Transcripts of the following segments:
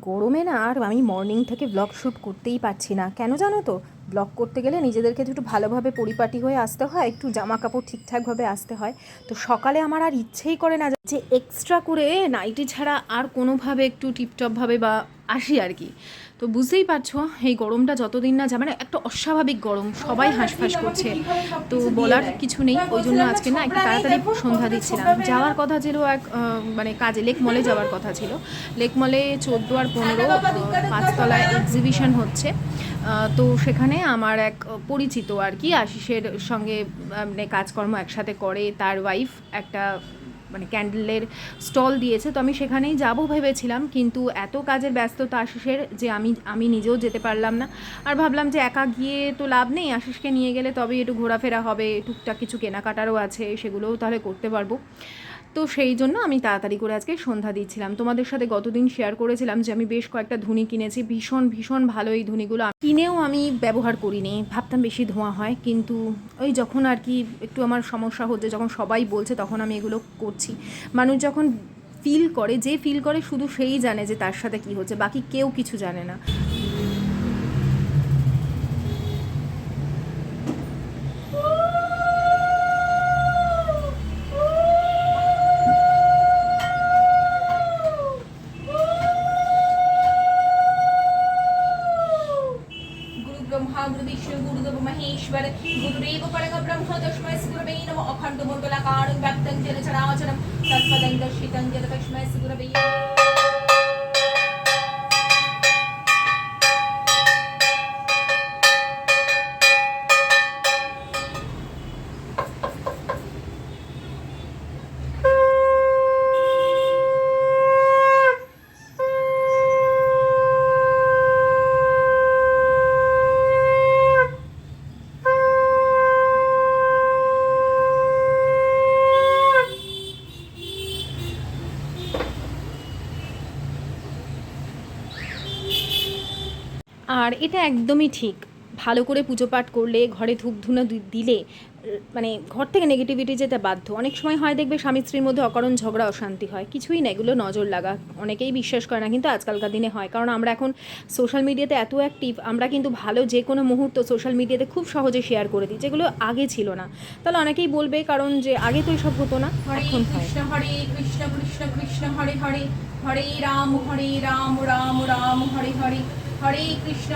গরমে না আর আমি মর্নিং থেকে ব্লগ শ্যুট করতেই পারছি না। কেন জানো তো? ব্লগ করতে গেলে নিজেদেরকে একটু ভালোভাবে পরিপাটি হয়ে আসতে হয়, একটু জামা কাপড় ঠিকঠাকভাবে আসতে হয়। তো সকালে আমার আর ইচ্ছেই করে না যে এক্সট্রা করে নাইটি ছাড়া আর কোনোভাবে একটু টিপটপভাবে বা আসি আর কি। তো বুঝতেই পারছো এই গরমটা যতদিন না যাবে না, একটা অস্বাভাবিক গরম, সবাই হাঁসফাঁস করছে। তো বলার কিছু নেই, ওই জন্য আজকে না একটু তাড়াতাড়ি সন্ধ্যা দিচ্ছিলাম। যাওয়ার কথা ছিল এক মানে কাজে, লেক মলে যাওয়ার কথা ছিল। লেক মলে 14 আর 15 5তলায় এক্সিবিশন হচ্ছে। তো সেখানে আমার এক পরিচিত আর কি, আশিসের সঙ্গে মানে কাজকর্ম একসাথে করে, তার ওয়াইফ একটা মানে ক্যান্ডেলের স্টল দিয়েছে। তো আমি সেখানেই যাব ভেবেছিলাম, কিন্তু এত কাজের ব্যস্ততা আশিসের যে আমি নিজেও যেতে পারলাম না। আর ভাবলাম যে একা গিয়ে তো লাভ নেই, আশিসকে নিয়ে গেলে তবেই একটু ঘোরাফেরা হবে, টুকটাক কিছু কেনাকাটারও আছে, সেগুলোও তাহলে করতে পারবো। তো সেই জন্য আমি তাড়াতাড়ি করে আজকে সন্ধ্যা দিচ্ছিলাম। তোমাদের সাথে গতদিন শেয়ার করেছিলাম যে আমি বেশ কয়েকটা ধুনি কিনেছি, ভীষণ ভীষণ ভালো এই ধুনিগুলো। কিনেও আমি ব্যবহার করিনি, ভাবতাম বেশি ধোঁয়া হয়, কিন্তু ওই যখন আর কি একটু আমার সমস্যা হচ্ছে, যখন সবাই বলছে তখন আমি এগুলো করছি। মানুষ যখন ফিল করে, যে ফিল করে শুধু সেই জানে যে তার সাথে কী হচ্ছে, বাকি কেউ কিছু জানে না। ब्रह्मा गुरु विष्णु गुरुदेव महेश्वर गुरुदेव परम ब्रह्म तस्मै गुरवे नमः अखंड मंडलाकारं व्याप्तं जन चराचरं तत्पदं दर्शितं जन तस्मै गुरवे। আর এটা একদমই ঠিক, ভালো করে পুজো পাঠ করলে, ঘরে ধূপ ধুনো দিলে মানে ঘর থেকে নেগেটিভিটি যেতে বাধ্য। অনেক সময় হয় দেখবে স্বামী স্ত্রীর মধ্যে অকারণ ঝগড়া অশান্তি হয়, কিছুই না, এগুলো নজর লাগা। অনেকেই বিশ্বাস করে না, কিন্তু আজকালকার দিনে হয়, কারণ আমরা এখন সোশ্যাল মিডিয়াতে এত অ্যাক্টিভ, আমরা কিন্তু ভালো যে কোনো মুহূর্ত সোশ্যাল মিডিয়াতে খুব সহজে শেয়ার করে দিই, যেগুলো আগে ছিল না। তাহলে অনেকেই বলবে কারণ যে আগে তো এসব হতো না, এখন হয়। হরে কৃষ্ণ কৃষ্ণ কৃষ্ণ হরে হরে, হরে রাম রাম রাম হরে হরে, হরে কৃষ্ণ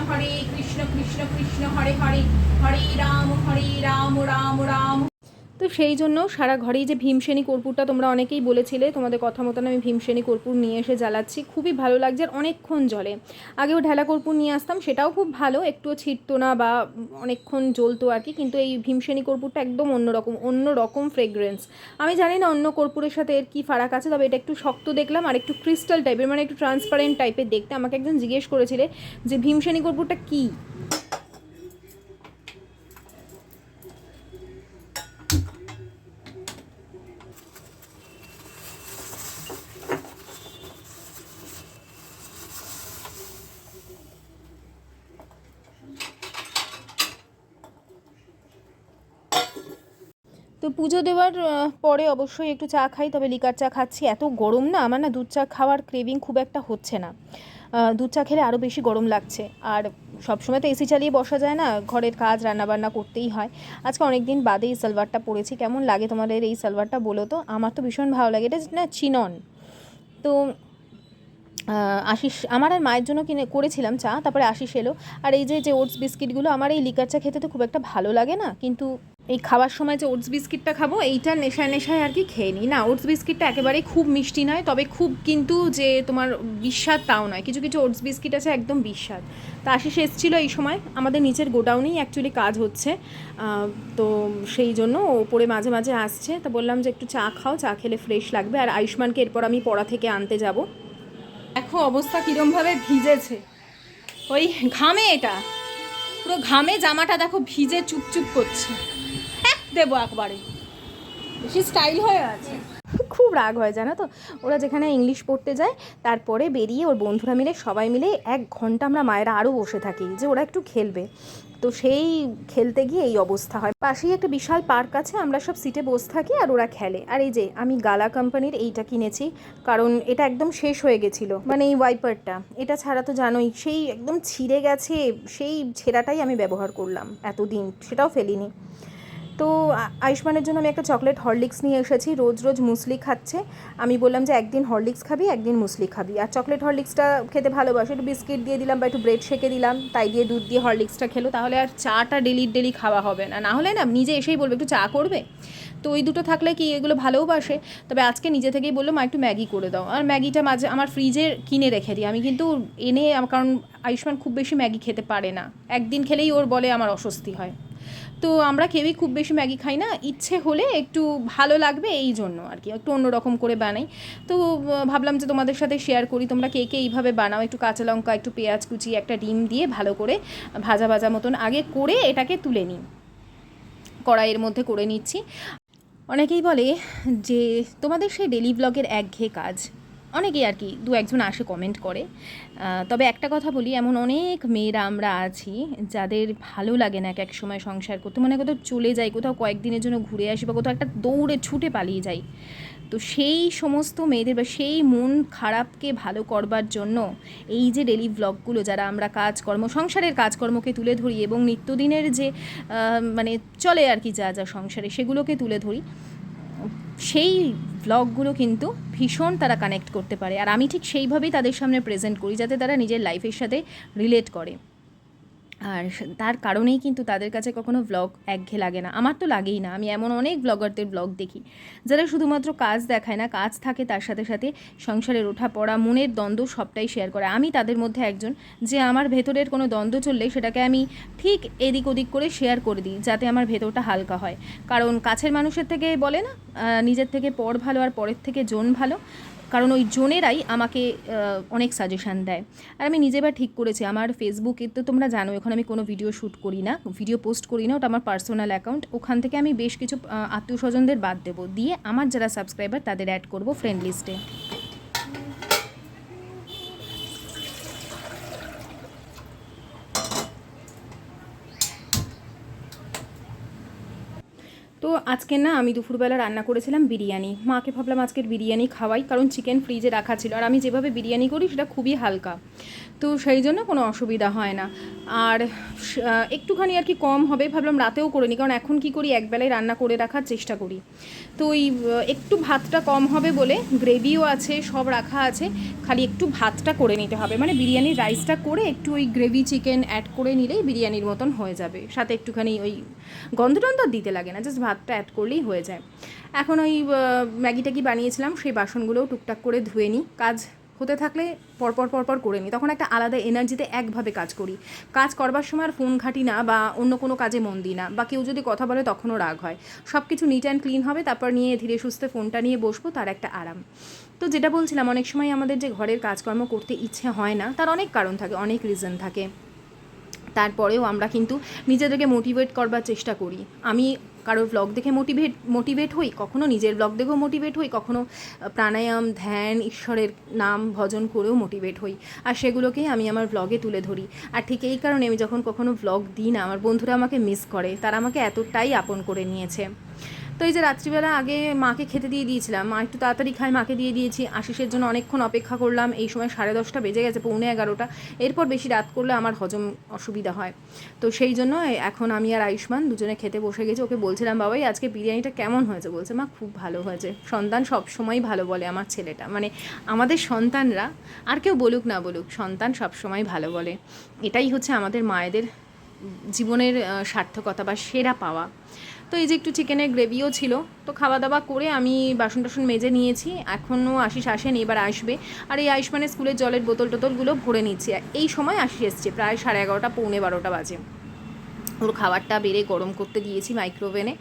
কৃষ্ণ কৃষ্ণ হরে হরে, হরে রাম রাম রাম। তো সেই জন্য সারা ঘরেই যে ভীমসেনী কর্পূরটা তোমরা অনেকেই বলেছিলে, তোমাদের কথা মতন আমি ভীমসেনী কর্পূর নিয়ে এসে জ্বালাচ্ছি, খুবই ভালো লাগছে, আর অনেকক্ষণ জ্বলে। আগেও ঢেলা কর্পূর নিয়ে আসতাম, সেটাও খুব ভালো, একটুও ছিটতো না বা অনেকক্ষণ জ্বলতো আর কি, কিন্তু এই ভীমসেনী কর্পূরটা একদম অন্যরকম ফ্রেগরেন্স। আমি জানি না অন্য কর্পূরের সাথে এর কী ফারাক আছে, তবে এটা একটু শক্ত দেখলাম আর একটু ক্রিস্টাল টাইপের, মানে একটু ট্রান্সপারেন্ট টাইপের দেখতে। আমাকে একজন জিজ্ঞেস করেছিলে যে ভীমসেনী কর্পূরটা কী। তো পুজো দেওয়ার পরে অবশ্যই একটু চা খাই, তবে লিকার চা খাচ্ছি। এত গরম না, আমার না দুধ চা খাওয়ার ক্রেভিং খুব একটা হচ্ছে না। দুধ চা খেলে আরও বেশি গরম লাগছে, আর সবসময় তো এসি চালিয়ে বসা যায় না, ঘরের কাজ রান্নাবান্না করতেই হয়। আজকে অনেক দিন বাদে এই সালোয়ারটা পরেছি। কেমন লাগে তোমাদের এই সালোয়ারটা বলো তো? আমার তো ভীষণ ভালো লাগে, এটা না চিনন। তো আশিস আমার আর মায়ের জন্য করেছিলাম চা, তারপরে আশিস এলো। আর এই যে ওটস বিস্কিটগুলো, আমার এই লিকার চা খেতে তো খুব একটা ভালো লাগে না, কিন্তু এই খাওয়ার সময় যে ওটস বিস্কিটটা খাবো, এইটার নেশায় আর কি খেয়ে নিই। না, ওটস বিস্কিটটা একেবারেই খুব মিষ্টি নয়, তবে খুব কিন্তু যে তোমার বিস্বাদ তাও নয়। কিছু কিছু ওটস বিস্কিট আছে একদম বিস্বাদ। তা আশিস এসেছিলো এই সময়, আমাদের নিচের গোডাউনেই অ্যাকচুয়ালি কাজ হচ্ছে, তো সেই জন্য ওপরে মাঝে মাঝে আসছে। তা বললাম যে একটু চা খাও, চা খেলে ফ্রেশ লাগবে। আর আয়ুষ্মানকে এরপর আমি পড়া থেকে আনতে যাব। দেখো অবস্থা কীরমভাবে ভিজেছে, ওই ঘামে, এটা পুরো ঘামে জামাটা দেখো ভিজে চুপচুপ করছে। দেবো একবারে, বেশি স্টাইল হয়ে আছে, খুব রাগ হয় জানো তো। ওরা যেখানে ইংলিশ পড়তে যায় তারপরে বেরিয়ে ওর বন্ধুরা মিলে সবাই মিলে 1 ঘন্টা আমরা মায়েরা আরও বসে থাকি যে ওরা একটু খেলবে। তো সেই খেলতে গিয়ে এই অবস্থা হয়। পাশেই একটা বিশাল পার্ক আছে, আমরা সব সিটে বসে থাকি আর ওরা খেলে। আর এই যে আমি গালা কোম্পানির এইটা কিনেছি, কারণ এটা একদম শেষ হয়ে গেছিলো, মানে এই ওয়াইপারটা। এটা ছাড়া তো জানোই সেই একদম ছিঁড়ে গেছে, সেই ছেঁড়াটাই আমি ব্যবহার করলাম এতদিন, সেটাও ফেলিনি। তো আয়ুষ্মানের জন্য আমি একটা চকলেট হরলিক্স নিয়ে এসেছি। রোজ রোজ মুসলি খাচ্ছে, আমি বললাম যে একদিন হরলিক্স খাবি একদিন মুসলি খাবি। আর চকলেট হরলিক্সটা খেতে ভালোবাসে, একটু বিস্কিট দিয়ে দিলাম বা একটু ব্রেড সেঁকে দিলাম, তাই দিয়ে দুধ দিয়ে হরলিক্সটা খেলো। তাহলে আর চাটা ডেলি খাওয়া হবে না, না হলে না নিজে এসেই বলবে একটু চা করবে। তো ওই দুটো থাকলে কি এগুলো ভালোবাসে। তবে আজকে নিজে থেকেই বললো মা একটু ম্যাগি করে দাও। আর ম্যাগিটা মাঝে আমার ফ্রিজে কিনে রেখে দিই আমি, কিন্তু এনে, কারণ আয়ুষ্মান খুব বেশি ম্যাগি খেতে পারে না, একদিন খেলেই ওর বলে আমার অস্বস্তি হয়। তো আমরা কেউই খুব বেশি ম্যাগি খাই না, ইচ্ছে হলে একটু ভালো লাগবে এই জন্য আর কি একটু অন্যরকম করে বানাই। তো ভাবলাম যে তোমাদের সাথে শেয়ার করি, তোমরা কে কে এইভাবে বানাও। একটু কাঁচা লঙ্কা, একটু পেঁয়াজ কুচি, একটা ডিম দিয়ে ভালো করে ভাজা মতন আগে করে এটাকে তুলে নিই, কড়াইয়ের মধ্যে করে নিচ্ছি। অনেকেই বলে যে তোমাদের সেই ডেলি ব্লগের একঘেয়ে কাজ, অনেকেই আর কি 2-1জন আসে কমেন্ট করে। তবে একটা কথা বলি, এমন অনেক মেয়েরা আমরা আছি যাদের ভালো লাগে না এক সময় সংসার করতে, মানে কোথাও চলে যাই, কোথাও কয়েকদিনের জন্য ঘুরে আসি, বা কোথাও একটা দৌড়ে ছুটে পালিয়ে যাই। তো সেই সমস্ত মেয়েদের বা সেই মন খারাপকে ভালো করবার জন্য এই যে ডেলি ব্লগগুলো, যারা আমরা কাজকর্ম, সংসারের কাজকর্মকে তুলে ধরি এবং নিত্যদিনের যে মানে চলে আর কি যা যা সংসারে, সেগুলোকে তুলে ধরি, সেই ব্লগগুলো কিন্তু ভীষণ তারা কানেক্ট করতে পারে। আর আমি ঠিক সেইভাবেই তাদের সামনে প্রেজেন্ট করি, যাতে তারা নিজের লাইফের সাথে রিলেট করে। আর তার কারণেই কিন্তু তাদের কাছে কখনো ব্লগ একঘেয়ে লাগে না। আমার তো লাগেই না। আমি এমন অনেক ব্লগারদের ব্লগ দেখি যারা শুধুমাত্র কাজ দেখায় না, কাজ থাকে তার সাথে সাথে সংসারের ওঠা পড়া, মনের দ্বন্দ্ব সবটাই শেয়ার করে। আমি তাদের মধ্যে একজন, যে আমার ভেতরের কোনো দ্বন্দ্ব চললে সেটাকে আমি ঠিক এদিক ওদিক করে শেয়ার করে দিই, যাতে আমার ভেতরটা হালকা হয়। কারণ কাছের মানুষের থেকে বলে না, নিজের থেকে পর ভালো আর পরের থেকে জন ভালো, কারণ ওই জনেরাই আমাকে অনেক সাজেশান দেয়। আর আমি নিজে বা ঠিক করেছি, আমার ফেসবুকে তো তোমরা জানো এখন আমি কোনো ভিডিও শ্যুট করি না, ভিডিও পোস্ট করি না, ওটা আমার পার্সোনাল অ্যাকাউন্ট। ওখান থেকে আমি বেশ কিছু আত্মীয় স্বজনদের বাদ দেবো, দিয়ে আমার যারা সাবস্ক্রাইবার তাদের অ্যাড করব ফ্রেন্ড লিস্টে। তো আজকে না আমি দুপুরবেলা রান্না করেছিলাম বিরিয়ানি। মাকে ভাবলাম আজকের বিরিয়ানি খাওয়াই, কারণ চিকেন ফ্রিজে রাখা ছিল, আর আমি যেভাবে বিরিয়ানি করি সেটা খুবই হালকা, তো সেই জন্য কোনো অসুবিধা হয় না। আর একটুখানি আর কি কম হবে, ভাবলাম রাতেও করে নিই, কারণ এখন কি করি একবেলায় রান্না করে রাখার চেষ্টা করি। তো ওই একটু ভাতটা কম হবে বলে, গ্রেভিও আছে, সব রাখা আছে, খালি একটু ভাতটা করে নিতে হবে, মানে বিরিয়ানির রাইসটা করে একটু ওই গ্রেভি চিকেন অ্যাড করে নিলেই বিরিয়ানির মতন হয়ে যাবে। সাথে একটুখানি ওই গন্ধ টন্ধ দিতে লাগে না, জাস্ট ভাতটা অ্যাড করলেই হয়ে যায়। এখন ওই ম্যাগি বানিয়েছিলাম, সেই বাসনগুলোও টুকটাক করে ধুয়ে নিই। কাজ হতে থাকলে পরপর করে নিই, তখন একটা আলাদা এনার্জিতে একভাবে কাজ করি। কাজ করবার সময় আর ফোন ঘাঁটি না বা অন্য কোনো কাজে মন দিই না, বা কেউ যদি কথা বলে তখনও রাগ হয়। সব কিছু নিট অ্যান্ড ক্লিন হবে, তারপর নিয়ে ধীরে সুস্থে ফোনটা নিয়ে বসবো, তার একটা আরাম। তো যেটা বলছিলাম, অনেক সময় আমাদের যে ঘরের কাজকর্ম করতে ইচ্ছে হয় না, তার অনেক কারণ থাকে, অনেক রিজন থাকে। তারপরেও আমরা কিন্তু নিজেদেরকে মোটিভেট করবার চেষ্টা করি। আমি কারোর ব্লগ দেখে মোটিভেট হই, কখনো নিজের ব্লগ দেখেও মোটিভেট হই, কখনো প্রাণায়াম, ধ্যান, ঈশ্বরের নাম ভজন করেও মোটিভেট হই, আর সেগুলোকেই আমি আমার ব্লগে তুলে ধরি। আর ঠিক এই কারণে আমি যখন কখনো ব্লগ দিই না, আমার বন্ধুরা আমাকে মিস করে, তারা আমাকে এতটাই আপন করে নিয়েছে। তো এই যে রাত্রিবেলা আগে মাকে খেতে দিয়ে দিয়েছিলাম, মা একটু তাড়াতাড়ি খায়, মাকে দিয়ে দিয়েছি। আশিসের জন্য অনেকক্ষণ অপেক্ষা করলাম, এই সময় 10:30 বেজে গেছে, 11:45। এরপর বেশি রাত করলে আমার হজম অসুবিধা হয়, তো সেই জন্য এখন আমি আর আয়ুষ্মান দুজনে খেতে বসে গেছি। ওকে বলছিলাম বাবাই আজকে বিরিয়ানিটা কেমন হয়েছে, বলছে মা খুব ভালো হয়েছে। সন্তান সবসময় ভালো বলে, আমার ছেলেটা, মানে আমাদের সন্তানরা, আর কেউ বলুক না বলুক, সন্তান সবসময় ভালো বলে। এটাই হচ্ছে আমাদের মায়েদের জীবনের সার্থকতা বা সেরা পাওয়া। তো এই যে একটু চিকেনের গ্রেভিও ছিল, তো খাওয়া দাওয়া করে আমি বাসন টাসন মেজে নিয়েছি। এখনও আশিস আসেনি, এবার আসবে। আর এই আয়ুষ্মানের স্কুলের জলের বোতলগুলো ভরে নিচ্ছি। এই সময় আশিস এসছে, প্রায় 11:30, 11:45 বাজে। ওর খাবারটা বেড়ে গরম করতে দিয়েছি মাইক্রোওভেনে।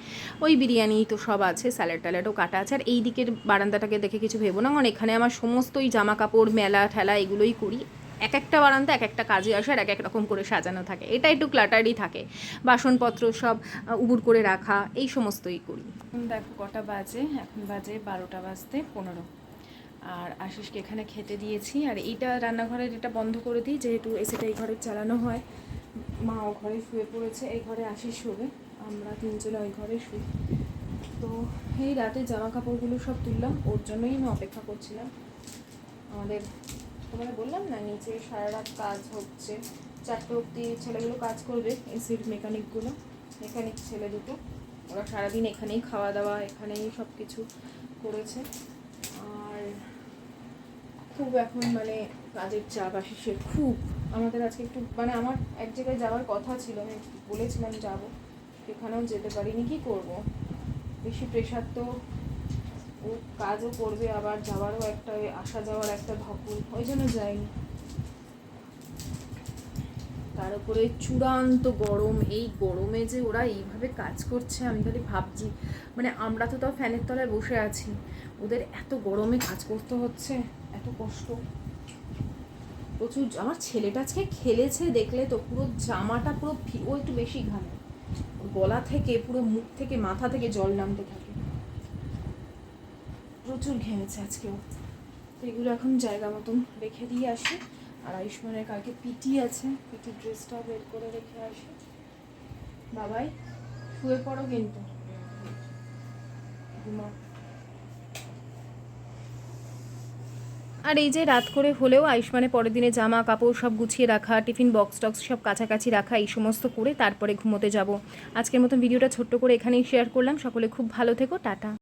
ওই বিরিয়ানি তো সব আছে, স্যালাড ট্যালাডও কাটা আছে। আর এই দিকের বারান্দাটাকে দেখে কিছু ভেবো না, কারণ এখানে আমার সমস্ত ওই জামা কাপড় মেলা ঠেলা এগুলোই করি। এক একটা বারান্দা এক একটা কাজে আসে আর এক এক রকম করে সাজানো থাকে, এটা একটু ক্লাটারই থাকে, বাসনপত্র সব উবুড় করে রাখা, এই সমস্তই করি। এখন দেখো কটা বাজে, এখন বাজে 12:15। আর আশিসকে এখানে খেতে দিয়েছি, আর এইটা রান্নাঘরের এটা বন্ধ করে দিই, যেহেতু এসিটা এই ঘরে চালানো হয়। মা ও ঘরে শুয়ে পড়েছে, এই ঘরে আশিস শুবে, আমরা তিনজনে ওই ঘরে শুই। তো এই রাতে জামা কাপড়গুলো সব তুললাম, ওর জন্যই আমি অপেক্ষা করছিলাম। আমাদের তোমাদের বললাম না, নিচে সারা রাত কাজ হচ্ছে, 4টে অবধি ছেলেগুলো কাজ করবে, এসির মেকানিক ছেলে দুটো, ওরা সারাদিন এখানেই খাওয়া দাওয়া, এখানেই সব কিছু করেছে। আর খুব এখন মানে কাজের চাপ আশিসের খুব। আমাদের আজকে একটু মানে আমার এক জায়গায় যাওয়ার কথা ছিল, আমি বলেছিলাম যাব, সেখানেও যেতে পারিনি। কি করব, বেশি প্রেশার তো, ও কাজও করবে, আবার যাওয়ারও একটা আসা যাওয়ার একটা ধকল, ওই জন্য যাইনি। তার উপরে চূড়ান্ত গরম, এই গরমে যে ওরা এইভাবে কাজ করছে আমি খালি ভাবছি, মানে আমরা তো তাও ফ্যানের তলায় বসে আছি, ওদের এত গরমে কাজ করতে হচ্ছে, এত কষ্ট প্রচুর। আমার ছেলেটা আজকে খেলেছে দেখলে তো, পুরো জামাটা পুরো ও একটু বেশি ঘামে, গলা থেকে পুরো মুখ থেকে মাথা থেকে জল নামতে থাকে, প্রচুর ঘেমেছে আজকেও। তো এগুলো এখন জায়গা মতন রেখে দিয়ে আসি। আর আয়ুষ্মানের কালকে পিটি আছে, পিটি ড্রেসটা বের করে রেখে আসি। বাবাই শুয়ে পড়ো কিন্তু, ঘুমাও। আর এই যে রাত করে হলেও আয়ুষ্মানের পরের দিনে জামা কাপড় সব গুছিয়ে রাখা, টিফিন বক্স টক্স সব কাছাকাছি রাখা, এই সমস্ত করে তারপরে ঘুমোতে যাব। আজকের মতন ভিডিওটা ছোট্ট করে এখানেই শেয়ার করলাম। সকলে খুব ভালো থেকো, টাটা।